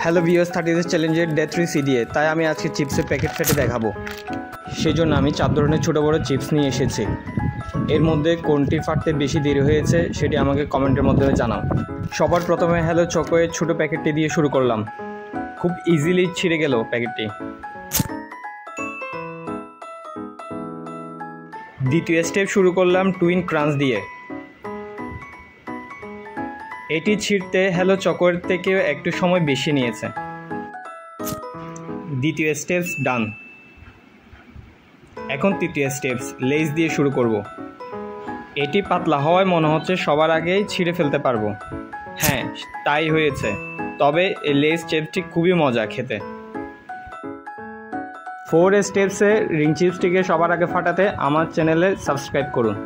Hello viewers, 30 days চ্যালেঞ্জের day 3 CDA. তাই আমি আজকে চিপসের প্যাকেট ফেটে দেখাবো। সেই জন্য আমি 4 ধরনের ছোটো বড়ো চিপস নিয়ে এসেছি। এর মধ্যে কোনটি ফাটতে বেশি দেরি হয়েছে সেটি আমাকে কমেন্টের মাধ্যমে জানাও। সবার প্রথমে হ্যালো চকোয়ের ছোটো প্যাকেটটি দিয়ে শুরু করলাম। খুব ইজিলি ছিঁড়ে গেল প্যাকেটটি। দ্বিতীয় স্টেপ শুরু করলাম টুইন ক্রাঞ্চ দিয়ে। এটি ছিঁড়তে হ্যালো চকোর থেকেও একটু সময় বেশি নিয়েছে। দ্বিতীয় স্টেপস ডান। এখন তৃতীয় স্টেপস লেজ দিয়ে শুরু করব। এটি পাতলা হওয়ায় মনে হচ্ছে সবার আগেই ছিঁড়ে ফেলতে পারবো। হ্যাঁ, তাই হয়েছে। তবে এই লেজ চিপসটি খুবই মজা খেতে। 4 স্টেপসে রিং চিপসটিকে সবার আগে ফাটাতে আমার চ্যানেলে সাবস্ক্রাইব করুন।